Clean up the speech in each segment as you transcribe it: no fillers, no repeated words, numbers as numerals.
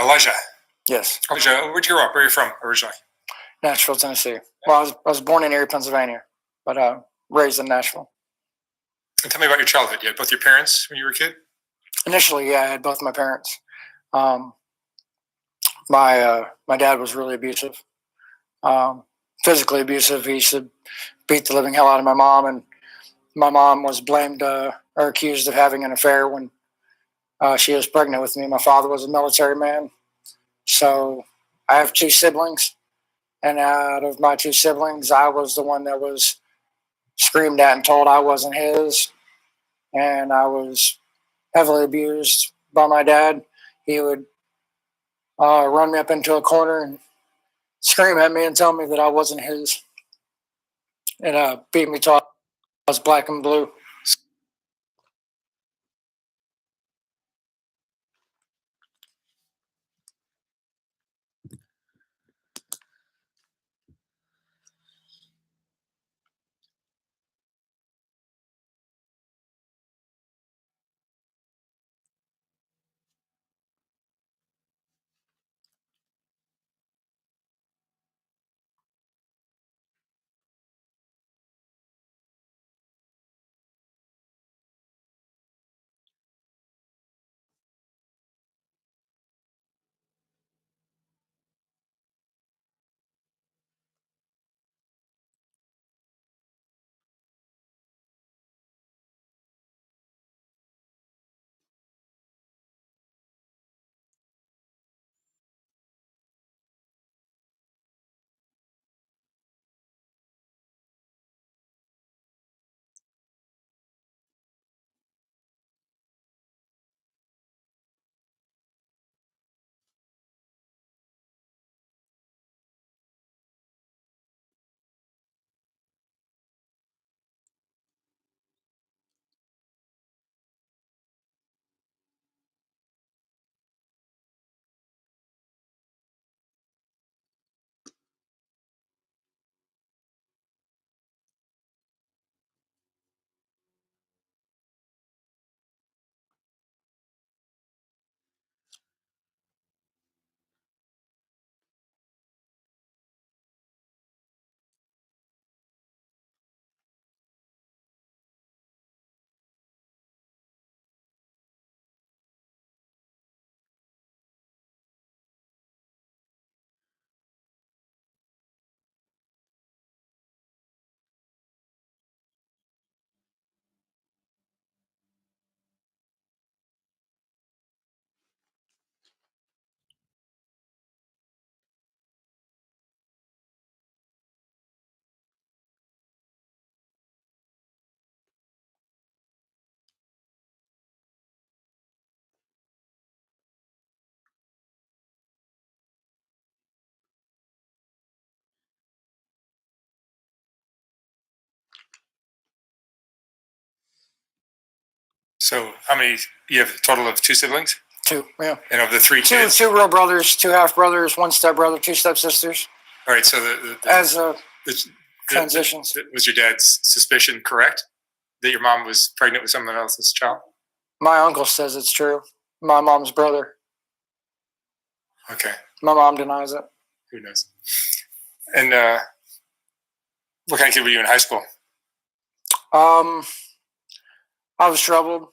Elijah. Yes. Elijah, where'd you grow up? Where are you from originally? Nashville, Tennessee. Well, I was born in Erie, Pennsylvania, but raised in Nashville. And tell me about your childhood. You had both your parents when you were a kid? Initially, yeah, I had both my parents. Um, my dad was really abusive, physically abusive. He used to beat the living hell out of my mom, and my mom was blamed or accused of having an affair when she was pregnant with me. My father was a military man, so I have two siblings, and out of my two siblings, I was the one that was screamed at and told I wasn't his, and I was heavily abused by my dad. He would run me up into a corner and scream at me and tell me that I wasn't his, and beat me till I was black and blue. So how many, you have a total of two siblings? Two, yeah. And of the three kids? Two real brothers, two half brothers, one step brother, two stepsisters. All right, so as transitions. Was your dad's suspicion correct that your mom was pregnant with someone else's child? My uncle says it's true. My mom's brother. Okay. My mom denies it. Who knows? And what kind of kid were you in high school? I was troubled.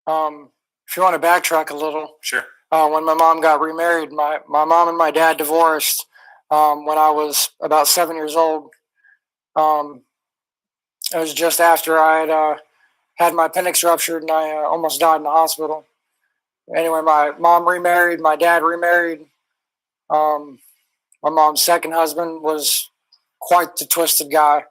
If you want to backtrack a little. Sure. When my mom got remarried, my mom and my dad divorced when I was about 7 years old. It was just after I had my appendix ruptured and I almost died in the hospital. Anyway, my mom remarried, my dad remarried. My mom's second husband was quite the twisted guy.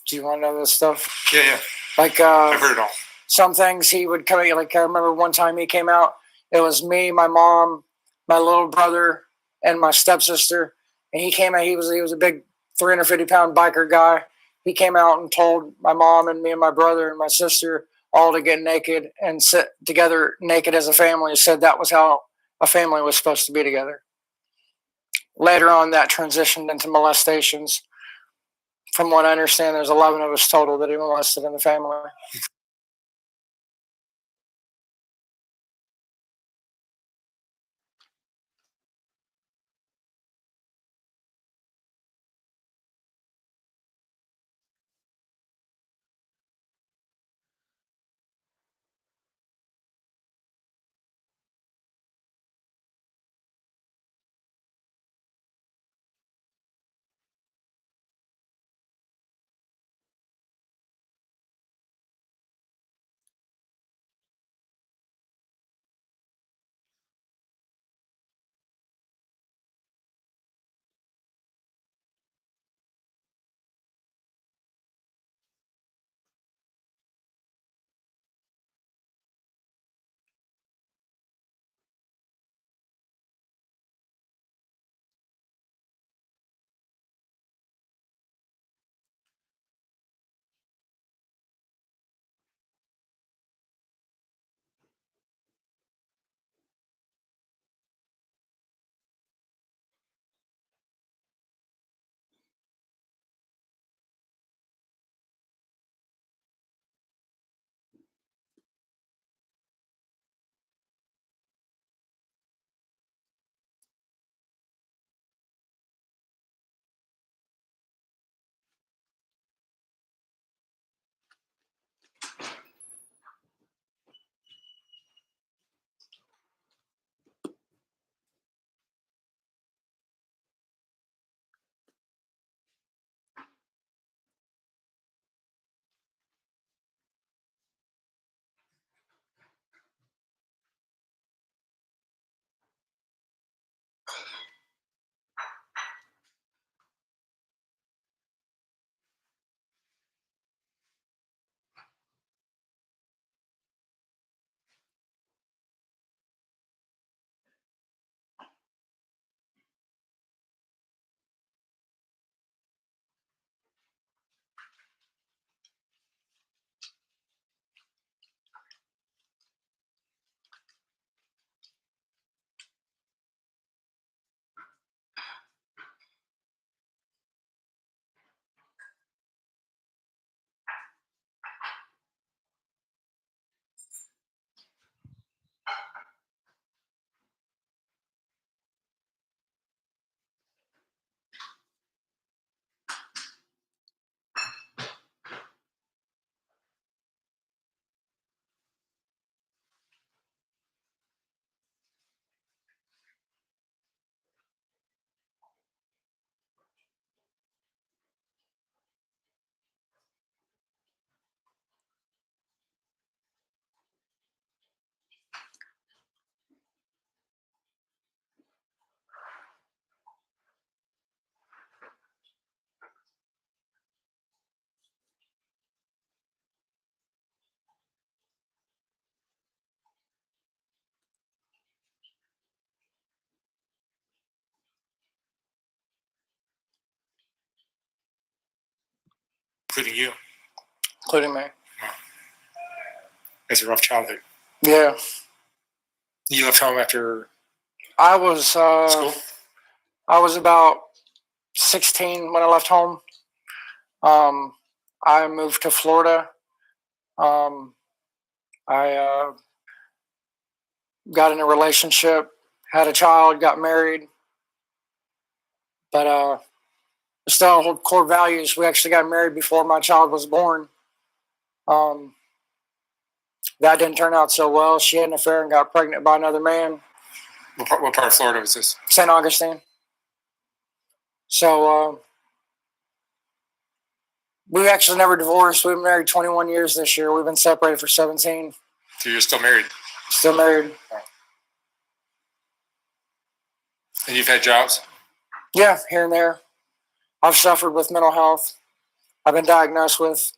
Do you want to know this stuff? Yeah. Like I've heard it all. Some things he would come. Like I remember one time he came out. It was me, my mom, my little brother, and my stepsister. And he came out. He was a big 350-pound biker guy. He came out and told my mom and me and my brother and my sister all to get naked and sit together naked as a family. He said that was how a family was supposed to be together. Later on, that transitioned into molestations. From what I understand, there's 11 of us total that he molested in the family. Including you. including me. Wow. It's a rough childhood. Yeah. You left home after I was school? I was about 16 when I left home. I moved to Florida. I got in a relationship, had a child, got married, but still hold core values. We actually got married before my child was born. Um, that didn't turn out so well. She had an affair and got pregnant by another man. What part of Florida was this? St. Augustine. So we actually never divorced. We've been married 21 years this year. We've been separated for 17. So you're still married? Still married. And you've had jobs? Yeah, here and there. I've suffered with mental health. I've been diagnosed with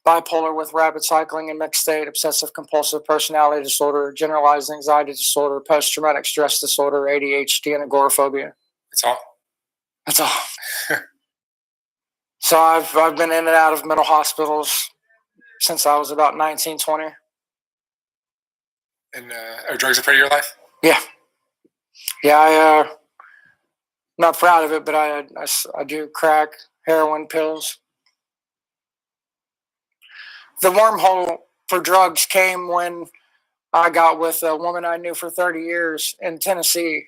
bipolar with rapid cycling and mixed state, obsessive compulsive personality disorder, generalized anxiety disorder, post traumatic stress disorder, ADHD, and agoraphobia. That's all? That's all. So I've been in and out of mental hospitals since I was about 19, 20. And are drugs a part of your life? Yeah. Yeah, not proud of it, but I do crack, heroin, pills. The wormhole for drugs came when I got with a woman I knew for 30 years in Tennessee.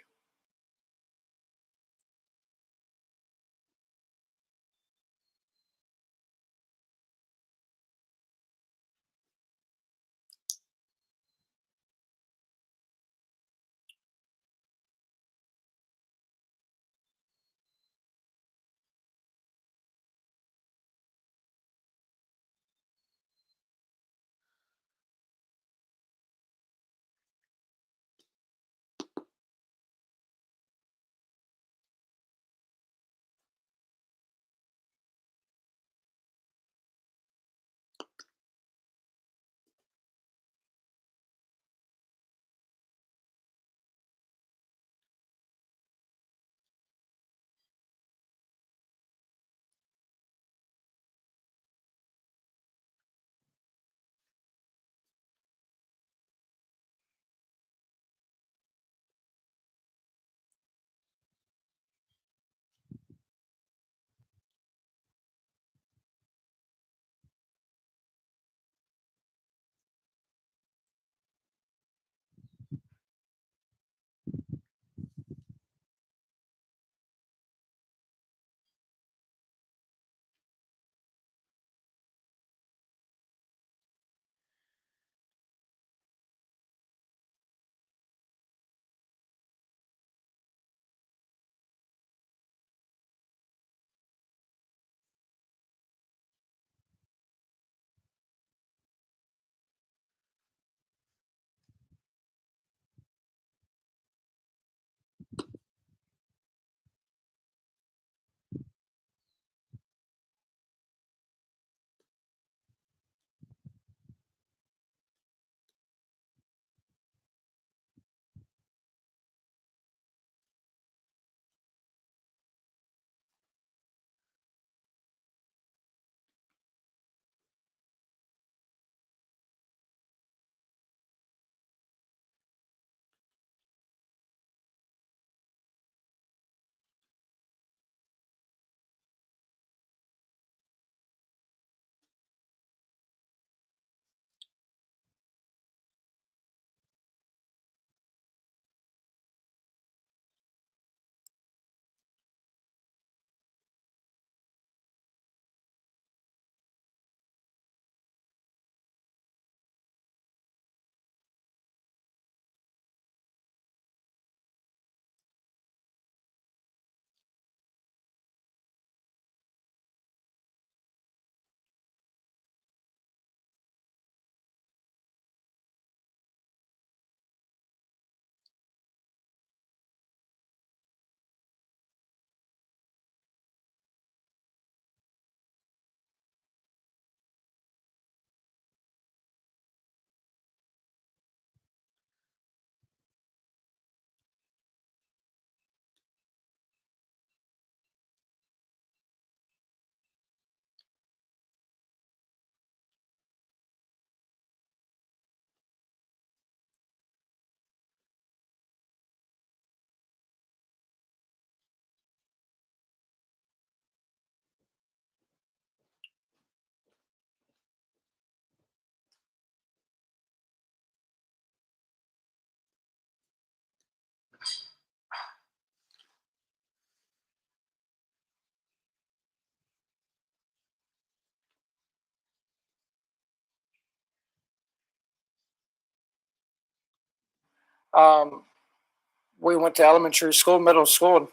We went to elementary school, middle school,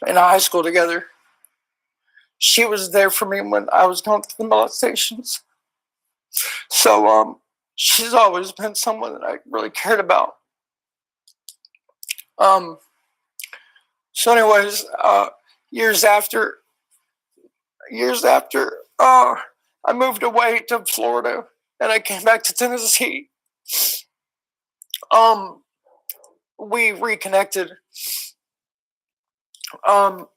and high school together. She was there for me when I was going through the molestations. So she's always been someone that I really cared about. Um, so, anyways, years after, I moved away to Florida, and I came back to Tennessee. Um, we reconnected. Um,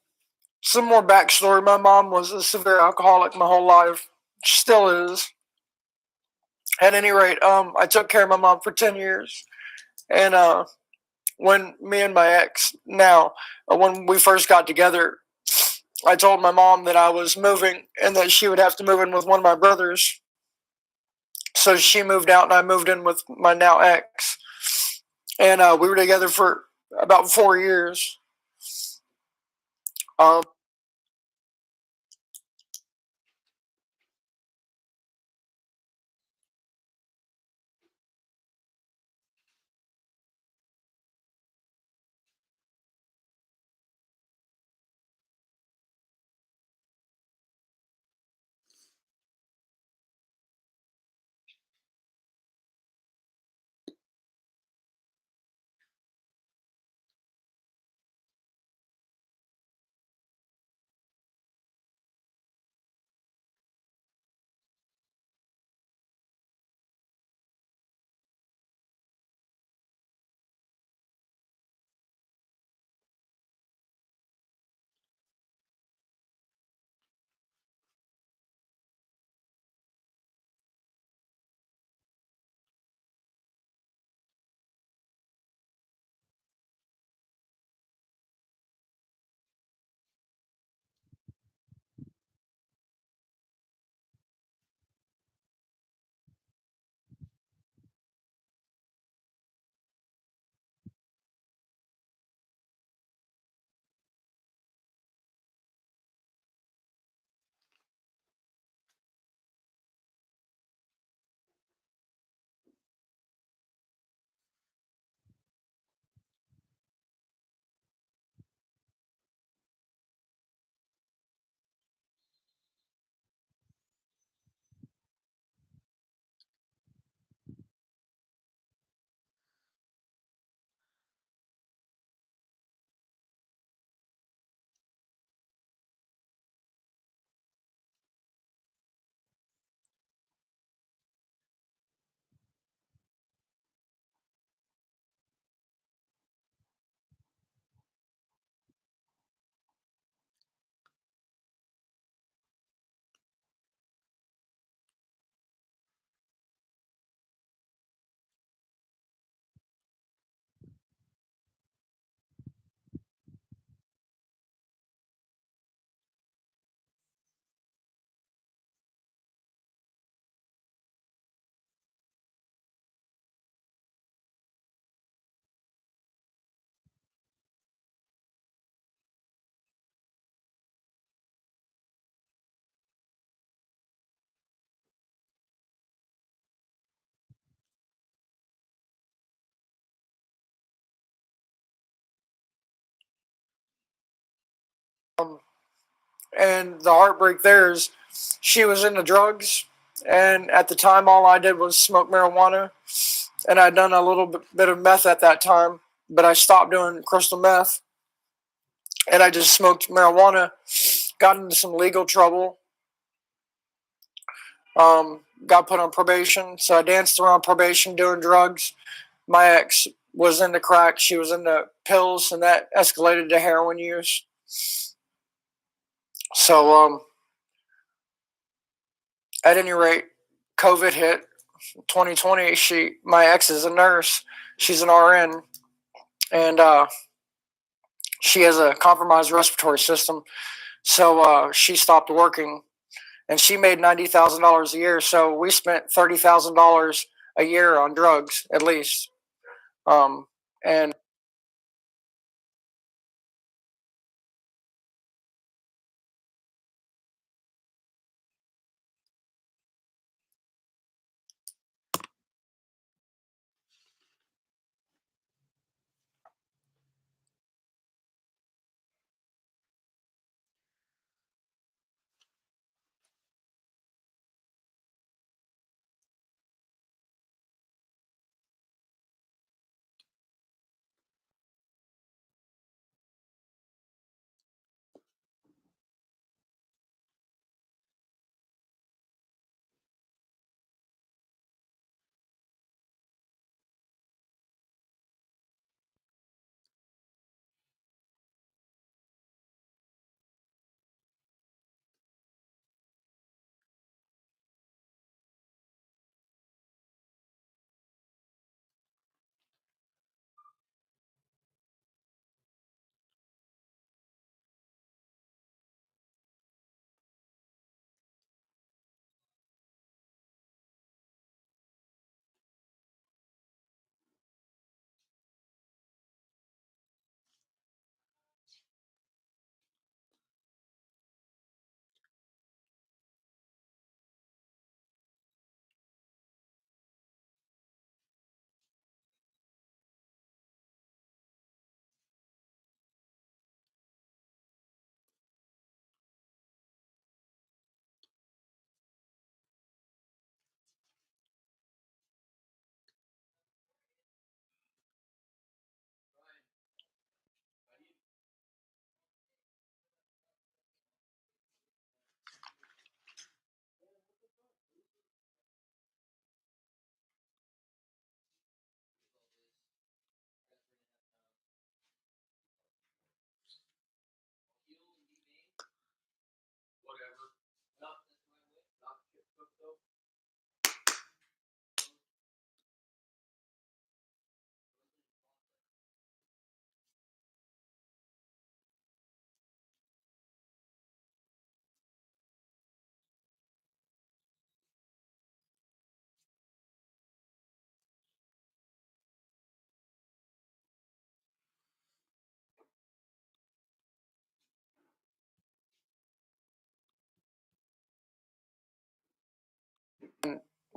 some more backstory. My mom was a severe alcoholic my whole life. Still is. At any rate, I took care of my mom for 10 years. And when me and my ex now, when we first got together, I told my mom that I was moving and that she would have to move in with one of my brothers. So she moved out and I moved in with my now ex. And we were together for about 4 years. Um, and the heartbreak there is she was into drugs. And at the time, all I did was smoke marijuana. And I'd done a little bit of meth at that time, but I stopped doing crystal meth and I just smoked marijuana. Got into some legal trouble. Got put on probation. So I danced around probation doing drugs. My ex was into crack. She was into pills, and that escalated to heroin use. So, at any rate, COVID hit 2020. My ex is a nurse. She's an RN, and she has a compromised respiratory system. So she stopped working, and she made $90,000 a year. So we spent $30,000 a year on drugs at least. And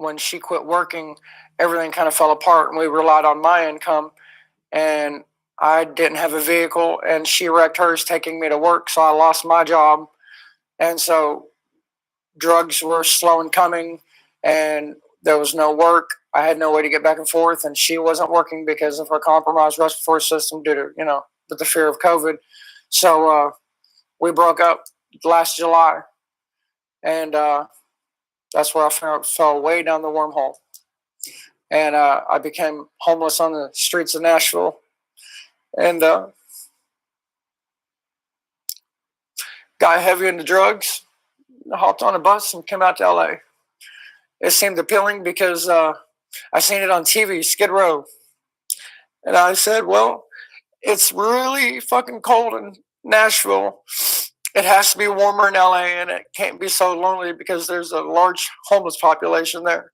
when she quit working, everything kind of fell apart, and we relied on my income. And I didn't have a vehicle, and she wrecked hers taking me to work, so I lost my job. And so drugs were slow in coming, and there was no work. I had no way to get back and forth, and she wasn't working because of her compromised respiratory system due to, with the fear of COVID. So we broke up last July, and that's where I fell way down the wormhole. And I became homeless on the streets of Nashville, and got heavy into drugs. I hopped on a bus and came out to LA. It seemed appealing because I seen it on TV, Skid Row. And I said, well, it's really fucking cold in Nashville. It has to be warmer in LA, and it can't be so lonely because there's a large homeless population there.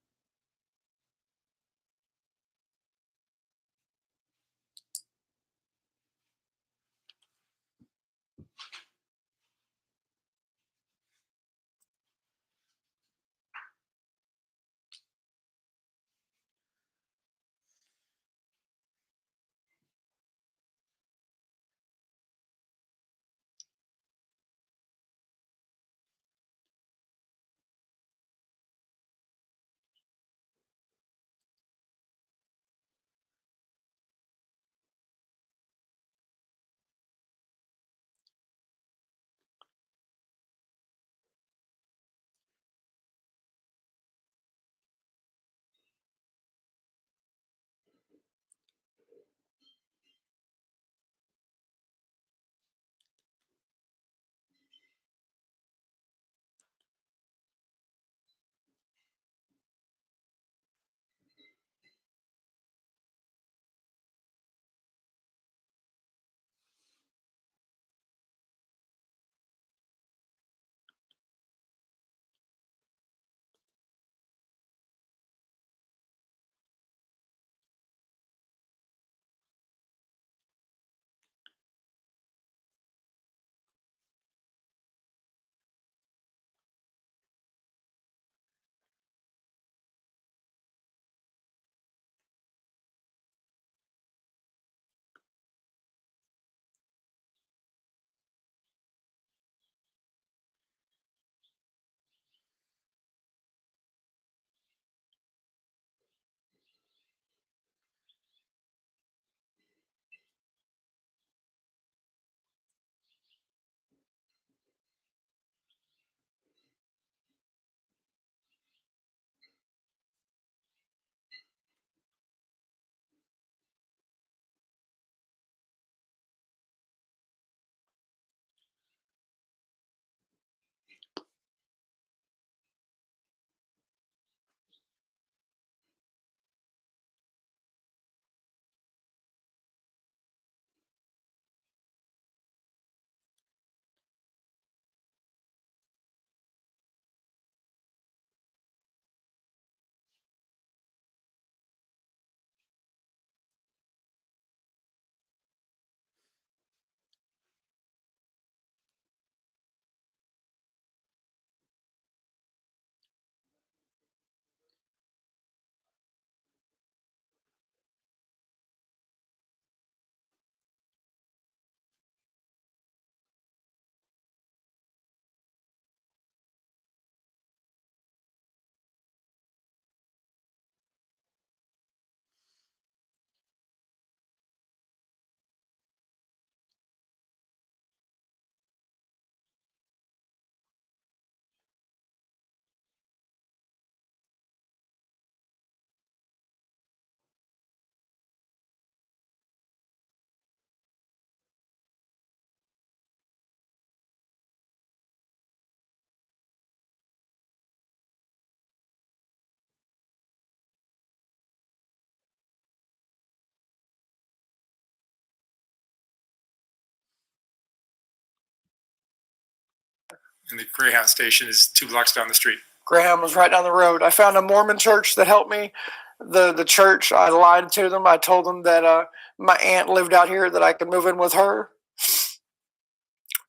And the Greyhound station is 2 blocks down the street. Graham was right down the road. I found a Mormon church that helped me. The church, I lied to them. I told them that my aunt lived out here, that I could move in with her.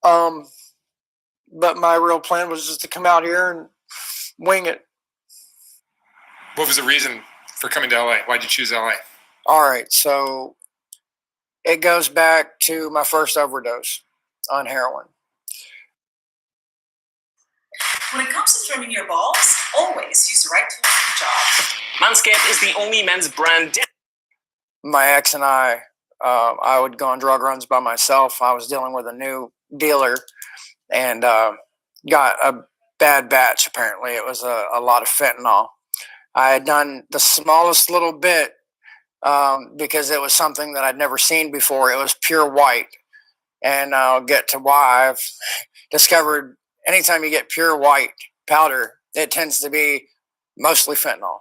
But my real plan was just to come out here and wing it. What was the reason for coming to LA? Why'd you choose LA? All right, so it goes back to my first overdose on heroin. When it comes to trimming your balls, always use the right tool for the job. Manscaped is the only men's brand. My ex and I would go on drug runs by myself. I was dealing with a new dealer and got a bad batch, apparently. It was a lot of fentanyl. I had done the smallest little bit because it was something that I'd never seen before. It was pure white. And I'll get to why I've discovered anytime you get pure white powder, it tends to be mostly fentanyl.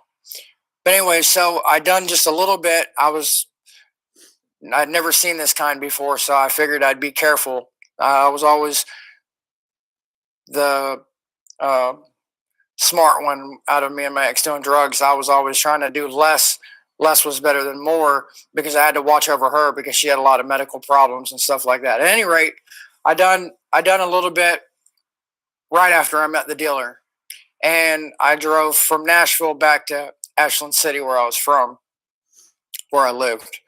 But anyway, so I done just a little bit. I'd never seen this kind before, so I figured I'd be careful. I was always the uh, smart one out of me and my ex doing drugs. I was always trying to do less. Less was better than more because I had to watch over her because she had a lot of medical problems and stuff like that. At any rate, I done a little bit right after I met the dealer, and I drove from Nashville back to Ashland City, where I was from, where I lived,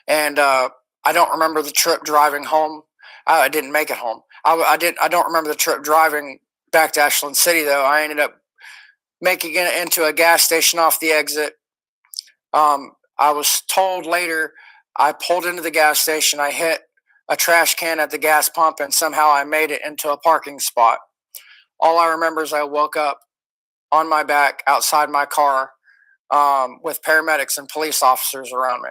and I don't remember the trip driving home. I didn't make it home. I did. I don't remember the trip driving back to Ashland City though. I ended up making it into a gas station off the exit. I was told later I pulled into the gas station. I hit a trash can at the gas pump, and somehow I made it into a parking spot. All I remember is I woke up on my back outside my car with paramedics and police officers around me.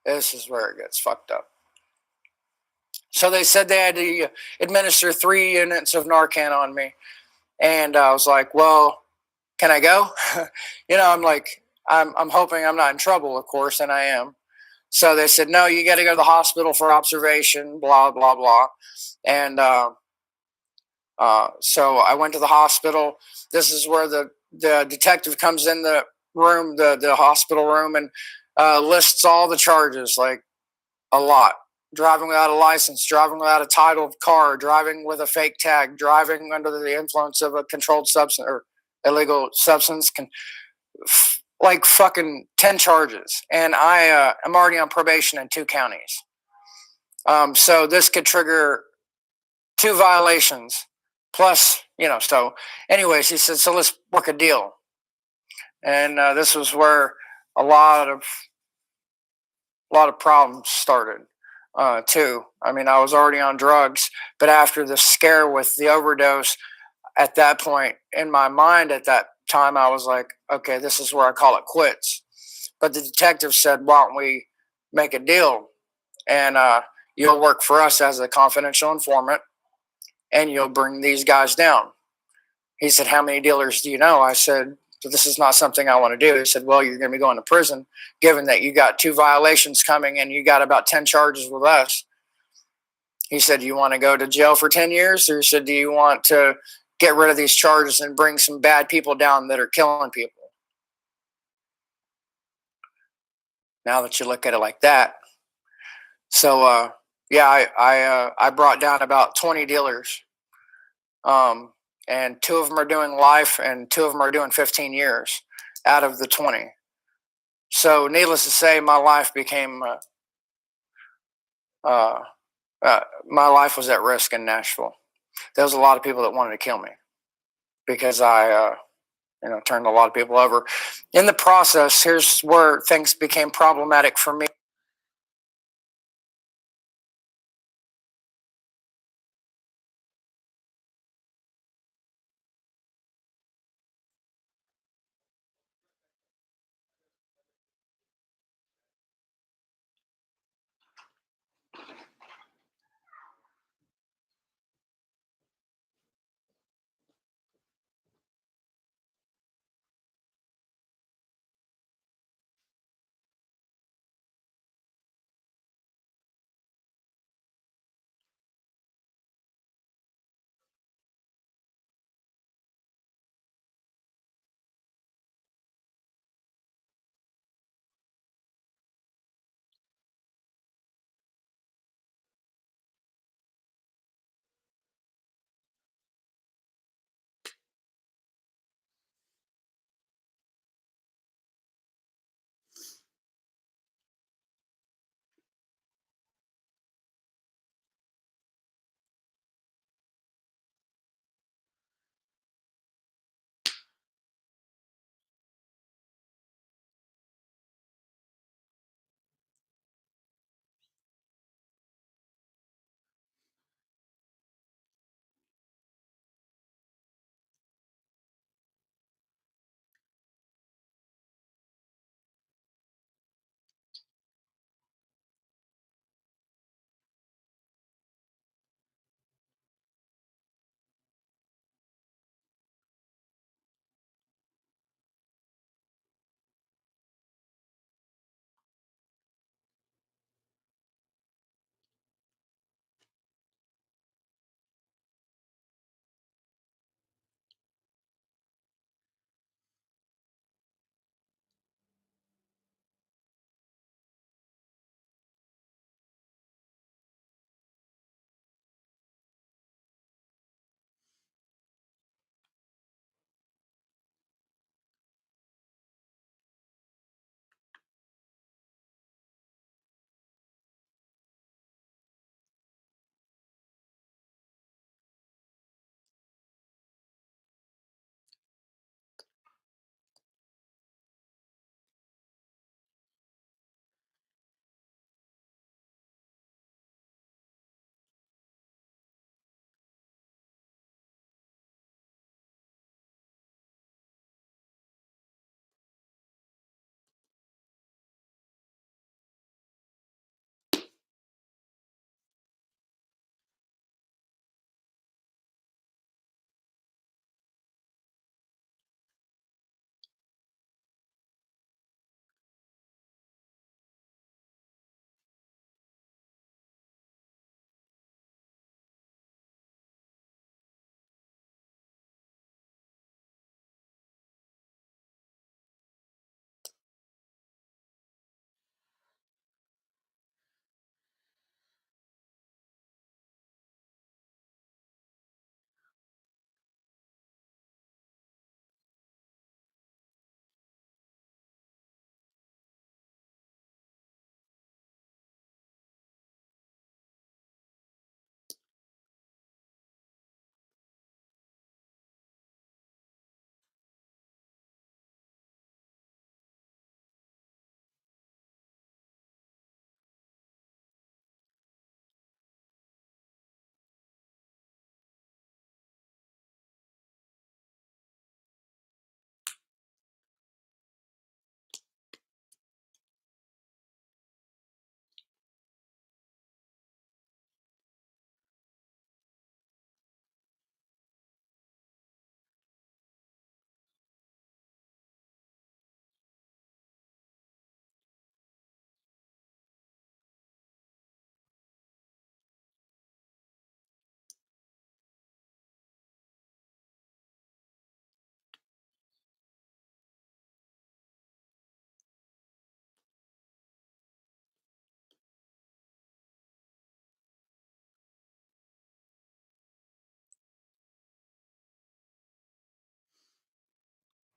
This is where it gets fucked up. So they said they had to administer 3 units of Narcan on me. And I was like, well, can I go? I'm like, I'm hoping I'm not in trouble, of course, and I am. So they said, no, you got to go to the hospital for observation, blah, blah, blah. And so I went to the hospital. This is where the detective comes in the room, the hospital room, and lists all the charges, like a lot. Driving without a license, driving without a titled car, driving with a fake tag, driving under the influence of a controlled substance or illegal substance, like fucking 10 charges. And I'm already on probation in 2 counties. So this could trigger 2 violations plus, so anyways, he said, so let's work a deal. And this was where a lot of problems started. Too. I mean, I was already on drugs, but after the scare with the overdose, at that point in my mind, at that time, I was like, okay, this is where I call it quits. But the detective said, why don't we make a deal? And you'll work for us as a confidential informant, and you'll bring these guys down. He said, how many dealers do you know? I said, this is not something I want to do. He said, well, you're going to be going to prison, given that you got 2 violations coming and you got about 10 charges with us. He said, do you want to go to jail for 10 years? Or he said, do you want to get rid of these charges and bring some bad people down that are killing people? Now that you look at it like that. So, yeah, I brought down about 20 dealers. And 2 of them are doing life and 2 of them are doing 15 years out of the 20. So needless to say, my life became, my life was at risk in Nashville. There was a lot of people that wanted to kill me because I, turned a lot of people over. In the process, here's where things became problematic for me.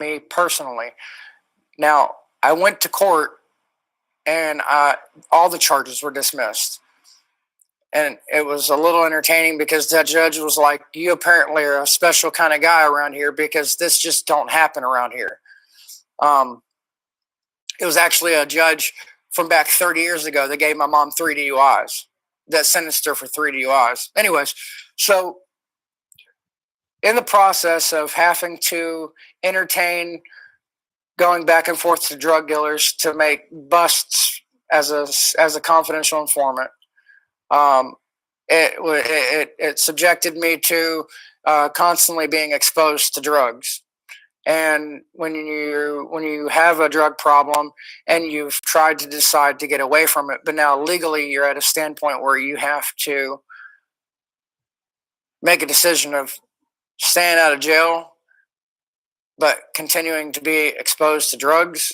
me personally. Now, I went to court and all the charges were dismissed. And it was a little entertaining because that judge was like, you apparently are a special kind of guy around here because this just don't happen around here. It was actually a judge from back 30 years ago that gave my mom 3 DUIs, that sentenced her for 3 DUIs. Anyways, so in the process of having to entertain going back and forth to drug dealers to make busts as a confidential informant, it subjected me to constantly being exposed to drugs. And when you have a drug problem and you've tried to decide to get away from it, but now legally you're at a standpoint where you have to make a decision of staying out of jail but continuing to be exposed to drugs,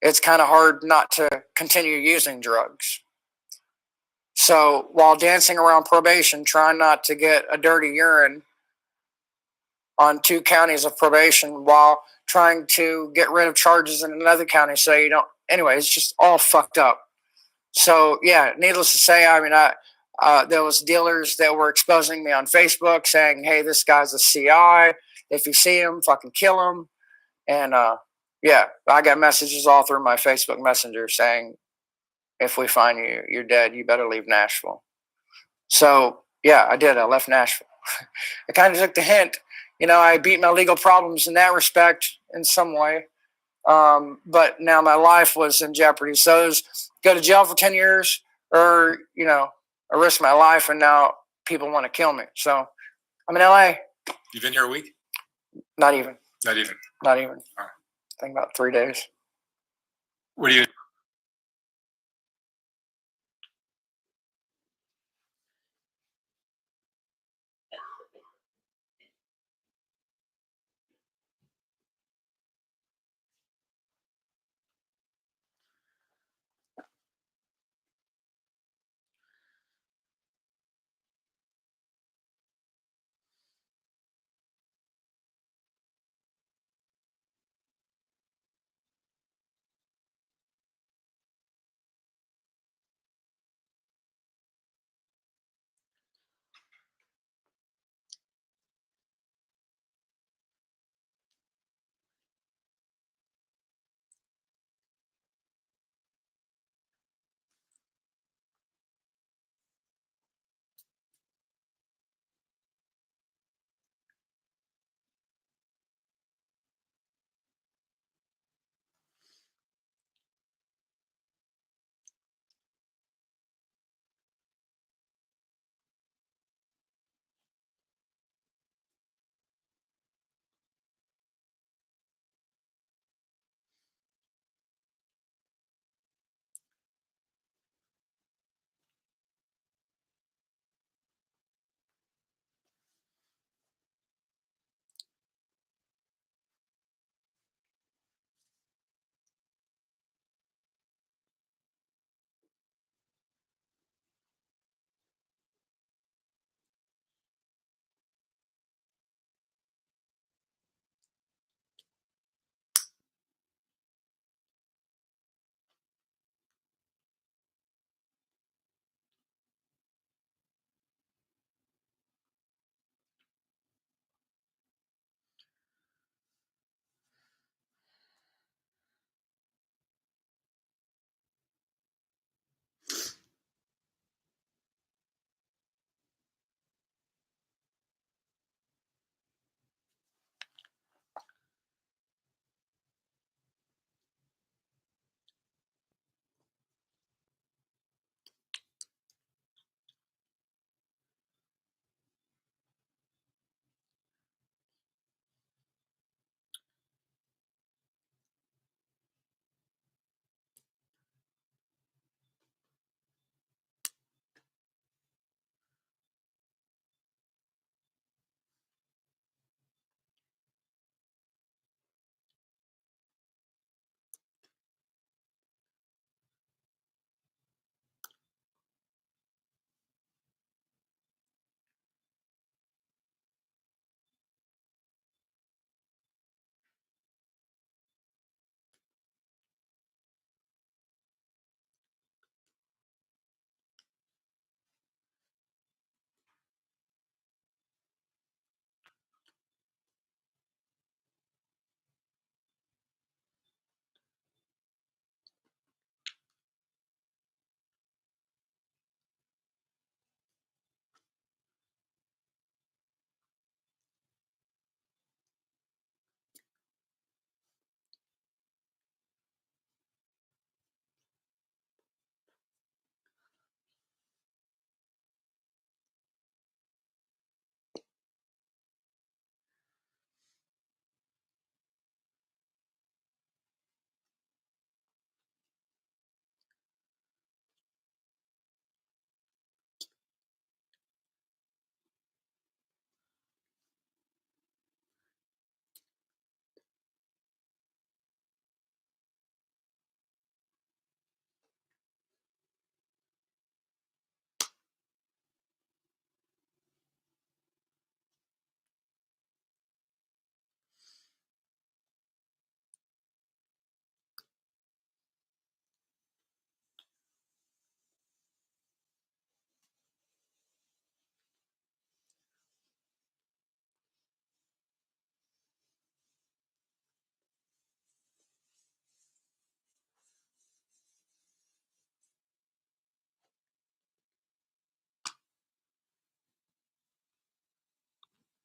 it's kind of hard not to continue using drugs. So while dancing around probation, trying not to get a dirty urine on 2 counties of probation while trying to get rid of charges in another county so you don't. Anyway, it's just all fucked up. So, yeah, needless to say, I mean, there was dealers that were exposing me on Facebook saying, hey, this guy's a CI. If you see him, fucking kill him. And, yeah, I got messages all through my Facebook Messenger saying, if we find you, you're dead. You better leave Nashville. So, yeah, I did. I left Nashville. I kind of took the hint. You know, I beat my legal problems in that respect in some way. But now my life was in jeopardy. So it was go to jail for 10 years or, you know, I risk my life and now people want to kill me. So I'm in LA. You've been here a week? Not even. Not even. Not even. Huh. I think about 3 days. What do you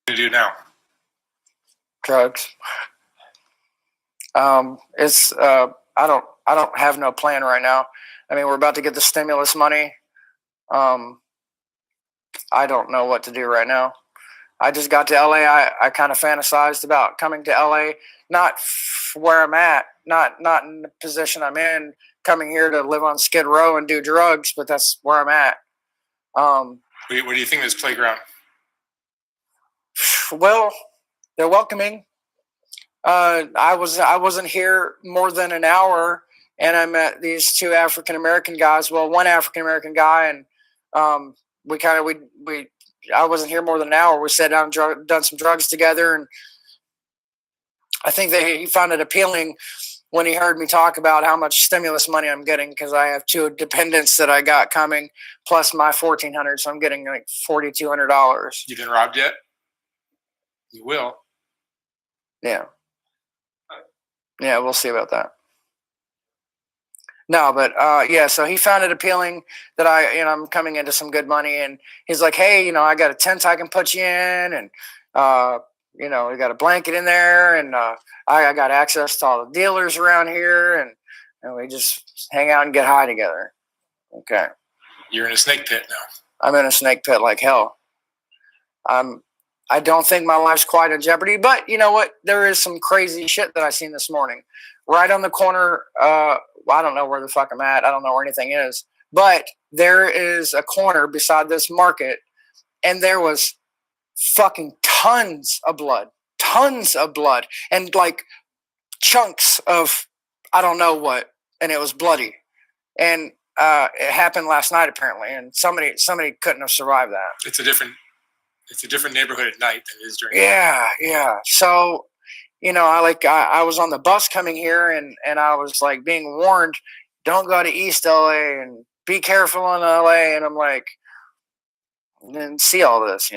to do now? Drugs. It's I don't have no plan right now. I mean, we're about to get the stimulus money. I don't know what to do right now. I just got to LA. I kind of fantasized about coming to LA, not where I'm at, not in the position I'm in, coming here to live on Skid Row and do drugs, but that's where I'm at. What do you think of this playground? Well, they're welcoming. I wasn't here more than an hour, and I met these two African American guys. Well, one African American guy, and we I wasn't here more than an hour. We sat down and done some drugs together, and I think that he found it appealing when he heard me talk about how much stimulus money I'm getting, because I have two dependents that I got coming plus my $1,400, so I'm getting like $4,200. You been robbed yet? You will. Yeah. Yeah, we'll see about that. No, but yeah, so he found it appealing that I'm coming into some good money, and he's like, hey, I got a tent I can put you in, and we got a blanket in there, and I got access to all the dealers around here, and we just hang out and get high together. Okay. You're in a snake pit now. I'm in a snake pit like hell. I don't think my life's quite in jeopardy, but you know what? There is some crazy shit that I seen this morning. Right on the corner, I don't know where the fuck I'm at. I don't know where anything is. But there is a corner beside this market, and there was fucking tons of blood. And like chunks of I don't know what, and it was bloody. And it happened last night apparently, and somebody couldn't have survived that. It's a different neighborhood at night than it is during. Yeah. So, I was on the bus coming here, and I was like being warned, don't go to East LA and be careful in LA. And I'm like, and see all this,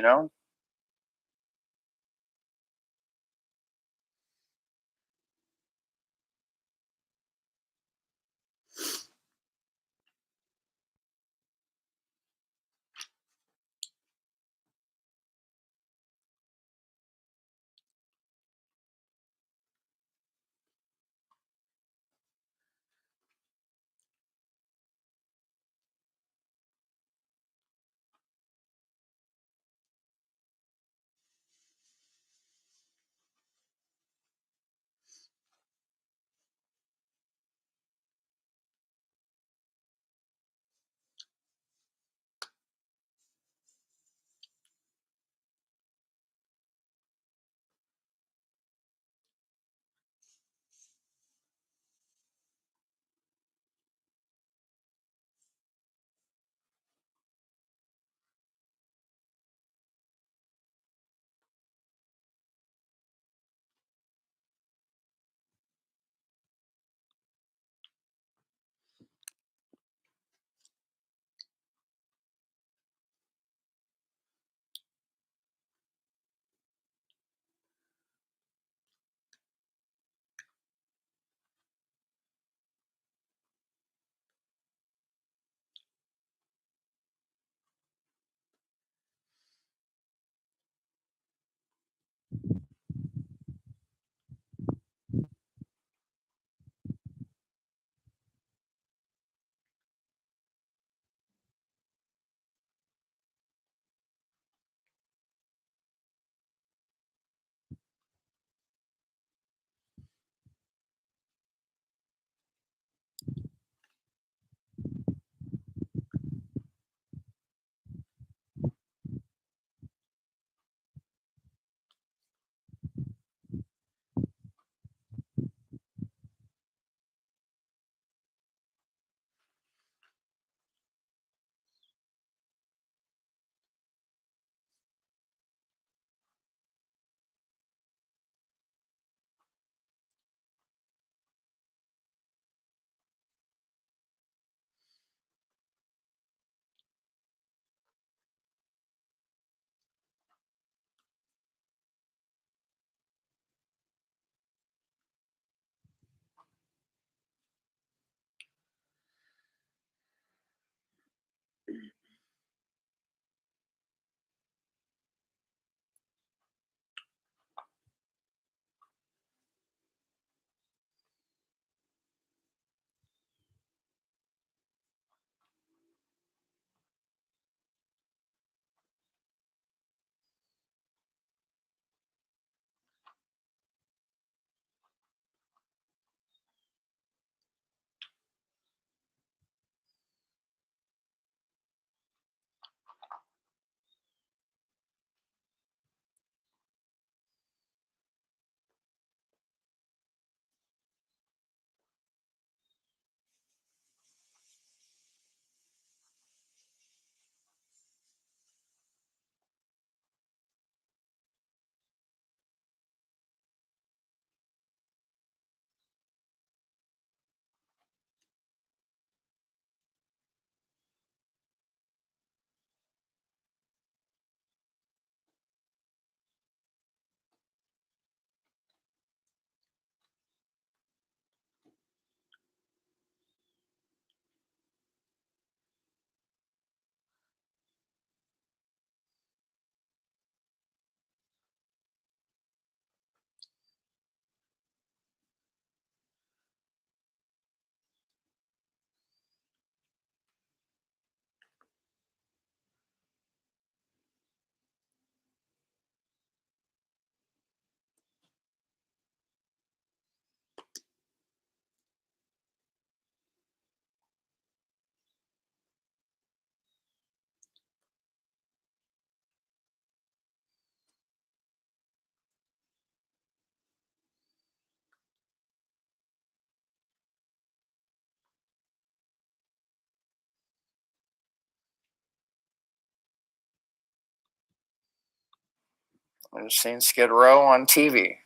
I've seen Skid Row on TV.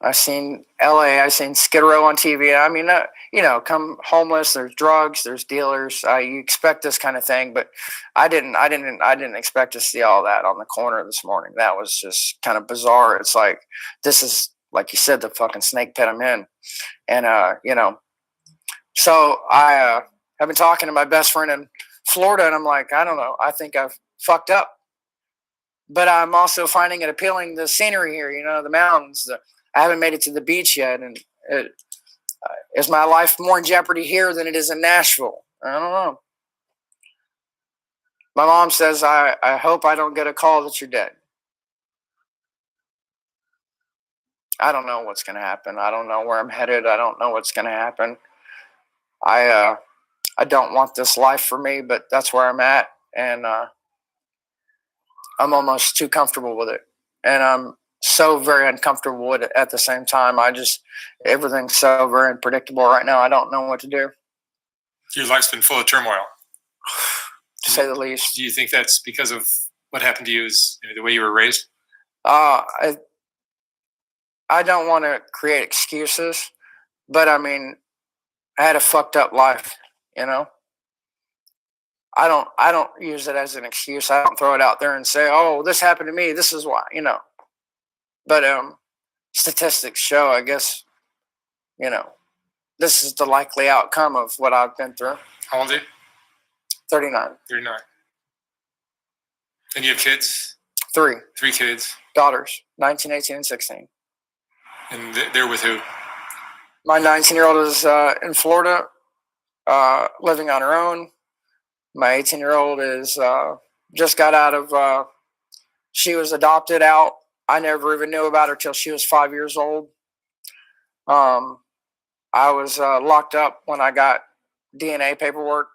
I've seen LA. I've seen Skid Row on TV. I mean, come homeless. There's drugs. There's dealers. You expect this kind of thing, but I didn't expect to see all that on the corner this morning. That was just kind of bizarre. It's like, this is, like you said, the fucking snake pit I'm in. And, so I have been talking to my best friend in Florida, and I'm like, I don't know. I think I've fucked up. But I'm also finding it appealing, the scenery here, the mountains. I haven't made it to the beach yet. And is my life more in jeopardy here than it is in Nashville? I don't know. My mom says, I hope I don't get a call that you're dead. I don't know what's going to happen. I don't know where I'm headed. I don't know what's going to happen. I don't want this life for me, but that's where I'm at. And I'm almost too comfortable with it. And I'm so very uncomfortable with it at the same time. Everything's so very unpredictable right now. I don't know what to do. Your life's been full of turmoil, to say the least. Do you think that's because of what happened to you, the way you were raised? I don't want to create excuses, but I mean, I had a fucked up life, I don't use it as an excuse. I don't throw it out there and say, oh, this happened to me. This is why, But statistics show, I guess, this is the likely outcome of what I've been through. How old are you? 39. 39. And you have kids? 3. 3 kids. Daughters, 19, 18, and 16. And they're with who? My 19-year-old is in Florida, living on her own. My 18-year-old is just got out of, she was adopted out. I never even knew about her till she was 5 years old. I was locked up when I got DNA paperwork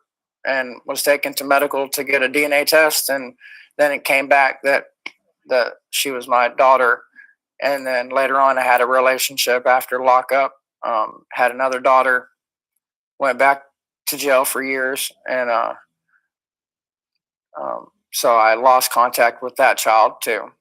and was taken to medical to get a DNA test. And then it came back that she was my daughter. And then later on, I had a relationship after lockup, had another daughter, went back to jail for years. And so I lost contact with that child too.